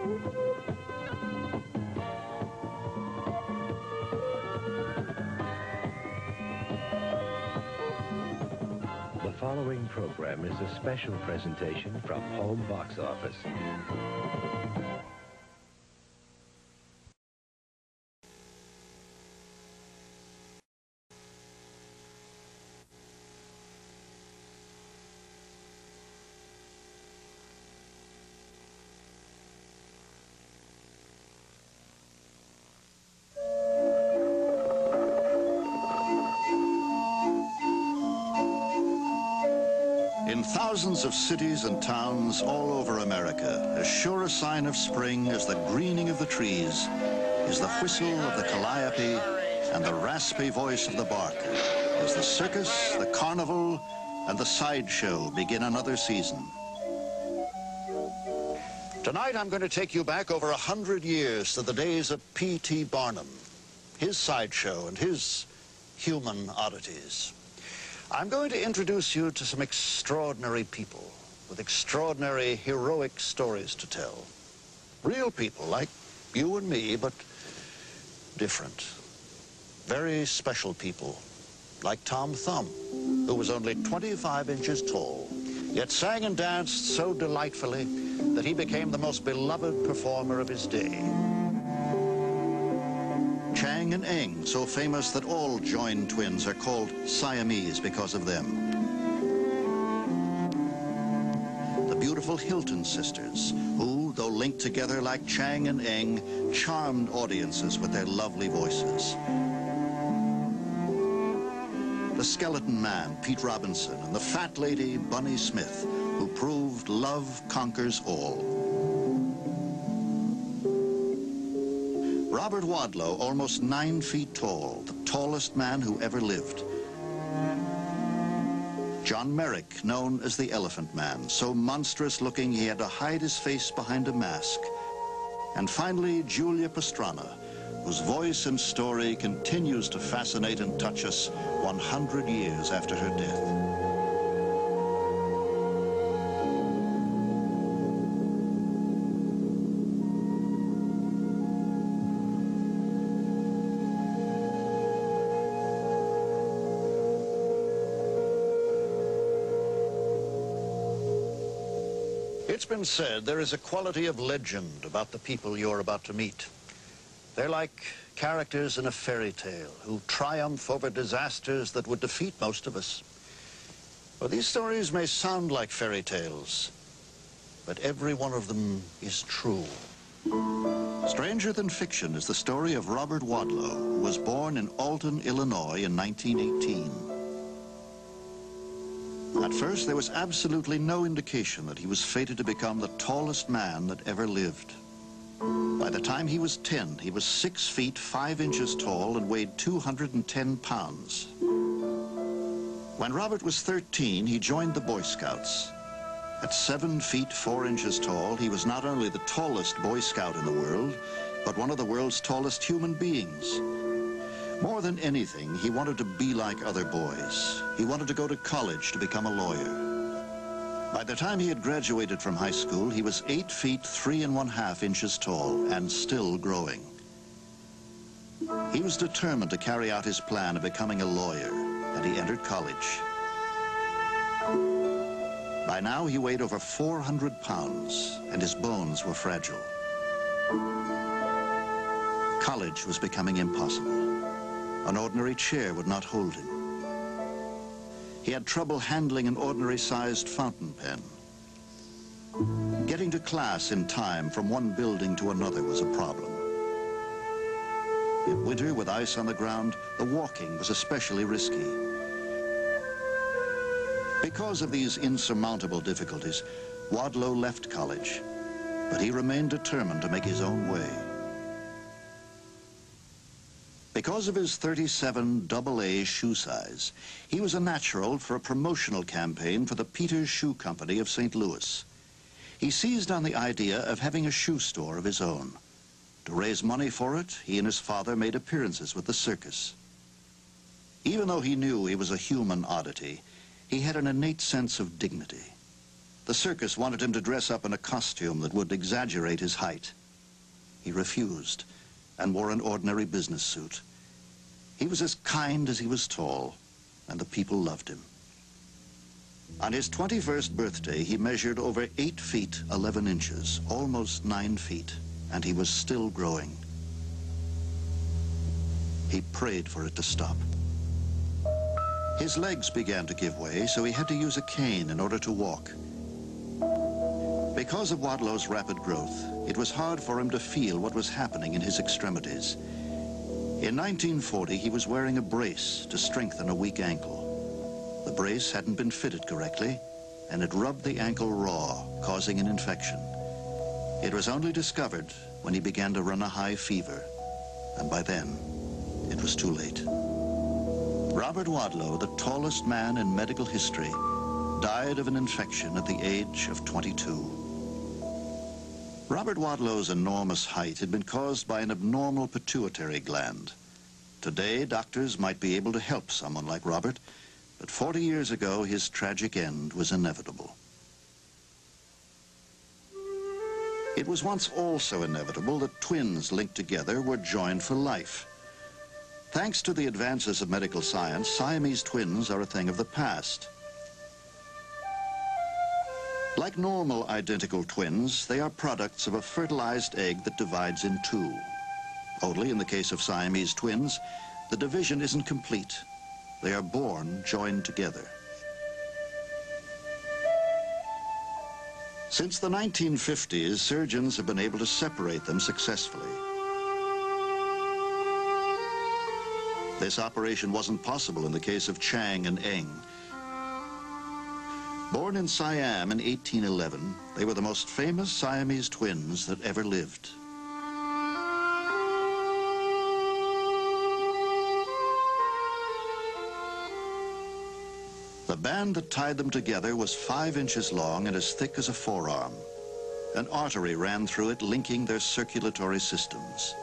The following program is a special presentation from Home Box Office. In thousands of cities and towns all over America, as sure a sign of spring as the greening of the trees is the whistle of the calliope and the raspy voice of the barker, as the circus, the carnival, and the sideshow begin another season. Tonight I'm going to take you back over 100 years to the days of P.T. Barnum, his sideshow and his human oddities. I'm going to introduce you to some extraordinary people with extraordinary heroic stories to tell. Real people like you and me, but different. Very special people like Tom Thumb, who was only 25 inches tall, yet sang and danced so delightfully that he became the most beloved performer of his day. Chang and Eng, so famous that all joined twins are called Siamese because of them. The beautiful Hilton sisters, who, though linked together like Chang and Eng, charmed audiences with their lovely voices. The skeleton man, Pete Robinson, and the fat lady, Bunny Smith, who proved love conquers all. Robert Wadlow, almost 9 feet tall, the tallest man who ever lived. John Merrick, known as the Elephant Man, so monstrous looking he had to hide his face behind a mask. And finally, Julia Pastrana, whose voice and story continues to fascinate and touch us 100 years after her death. It's been said there is a quality of legend about the people you're about to meet. They're like characters in a fairy tale who triumph over disasters that would defeat most of us. Well, these stories may sound like fairy tales, but every one of them is true. Stranger than fiction is the story of Robert Wadlow, who was born in Alton, Illinois in 1918. At first, there was absolutely no indication that he was fated to become the tallest man that ever lived. By the time he was 10, he was 6 feet 5 inches tall and weighed 210 pounds. When Robert was 13, he joined the Boy Scouts. At 7 feet 4 inches tall, he was not only the tallest Boy Scout in the world, but one of the world's tallest human beings. More than anything, he wanted to be like other boys. He wanted to go to college to become a lawyer. By the time he had graduated from high school, he was 8 feet 3 1/2 inches tall and still growing. He was determined to carry out his plan of becoming a lawyer, and he entered college. By now, he weighed over 400 pounds, and his bones were fragile. College was becoming impossible. An ordinary chair would not hold him. He had trouble handling an ordinary-sized fountain pen. Getting to class in time from one building to another was a problem. In winter, with ice on the ground, the walking was especially risky. Because of these insurmountable difficulties, Wadlow left college, but he remained determined to make his own way. Because of his 37 AA shoe size, he was a natural for a promotional campaign for the Peters Shoe Company of St. Louis. He seized on the idea of having a shoe store of his own. To raise money for it, he and his father made appearances with the circus. Even though he knew he was a human oddity, he had an innate sense of dignity. The circus wanted him to dress up in a costume that would exaggerate his height. he refused and wore an ordinary business suit. He was as kind as he was tall, and the people loved him. On his 21st birthday, he measured over 8 feet 11 inches, almost 9 feet, and he was still growing. He prayed for it to stop. His legs began to give way, so he had to use a cane in order to walk. Because of Wadlow's rapid growth, it was hard for him to feel what was happening in his extremities. In 1940, he was wearing a brace to strengthen a weak ankle. The brace hadn't been fitted correctly, and it rubbed the ankle raw, causing an infection. It was only discovered when he began to run a high fever, and by then, it was too late. Robert Wadlow, the tallest man in medical history, died of an infection at the age of 22. Robert Wadlow's enormous height had been caused by an abnormal pituitary gland. Today, doctors might be able to help someone like Robert, but 40 years ago, his tragic end was inevitable. It was once also inevitable that twins linked together were joined for life. Thanks to the advances of medical science, Siamese twins are a thing of the past. Like normal identical twins, they are products of a fertilized egg that divides in two. Only in the case of Siamese twins, the division isn't complete. They are born joined together. Since the 1950s, surgeons have been able to separate them successfully. This operation wasn't possible in the case of Chang and Eng. Born in Siam in 1811, they were the most famous Siamese twins that ever lived. The band that tied them together was 5 inches long and as thick as a forearm. An artery ran through it, linking their circulatory systems.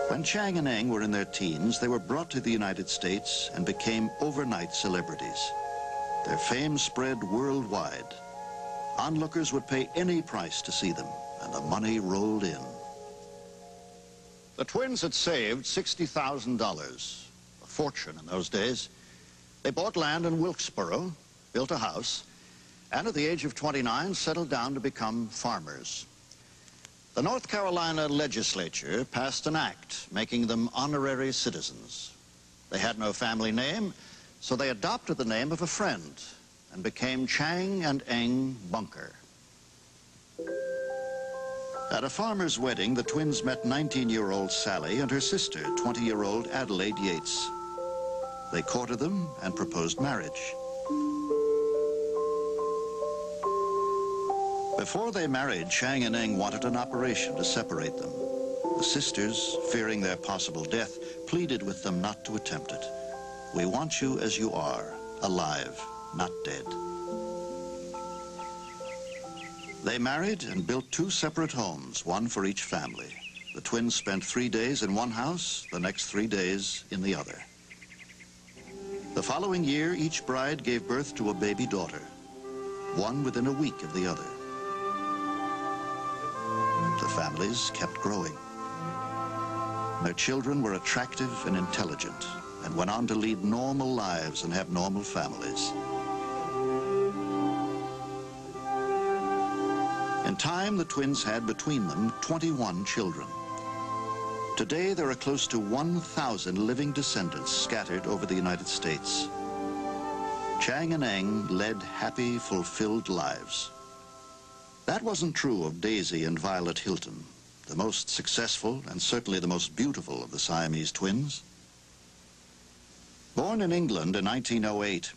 When Chang and Eng were in their teens, they were brought to the United States and became overnight celebrities. Their fame spread worldwide. Onlookers would pay any price to see them, and the money rolled in. The twins had saved $60,000, a fortune in those days. They bought land in Wilkesboro, built a house, and at the age of 29 settled down to become farmers. The North Carolina legislature passed an act making them honorary citizens. They had no family name, so they adopted the name of a friend and became Chang and Eng Bunker. At a farmer's wedding, the twins met 19-year-old Sally and her sister, 20-year-old Adelaide Yates. They courted them and proposed marriage. Before they married, Chang and Eng wanted an operation to separate them. The sisters, fearing their possible death, pleaded with them not to attempt it. We want you as you are, alive, not dead. They married and built 2 separate homes, one for each family. The twins spent 3 days in one house, the next 3 days in the other. The following year, each bride gave birth to a baby daughter, one within a week of the other. The families kept growing. Their children were attractive and intelligent and went on to lead normal lives and have normal families. In time, the twins had between them 21 children. Today, there are close to 1,000 living descendants scattered over the United States. Chang and Eng led happy, fulfilled lives. That wasn't true of Daisy and Violet Hilton, the most successful and certainly the most beautiful of the Siamese twins. Born in England in 1908,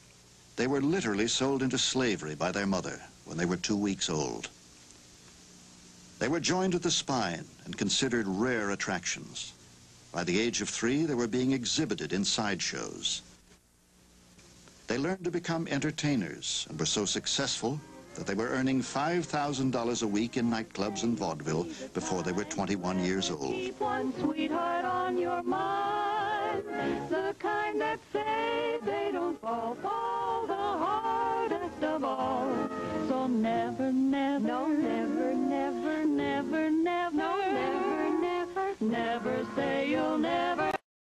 they were literally sold into slavery by their mother when they were 2 weeks old. They were joined at the spine and considered rare attractions. By the age of 3, they were being exhibited in sideshows. They learned to become entertainers and were so successful that they were earning $5,000 a week in nightclubs and vaudeville before they were 21 years old. Keep one sweetheart on your mind, the kind that say they don't fall the hardest of all. So you'll never, never, no, never, never, never, never, no, never, never, never say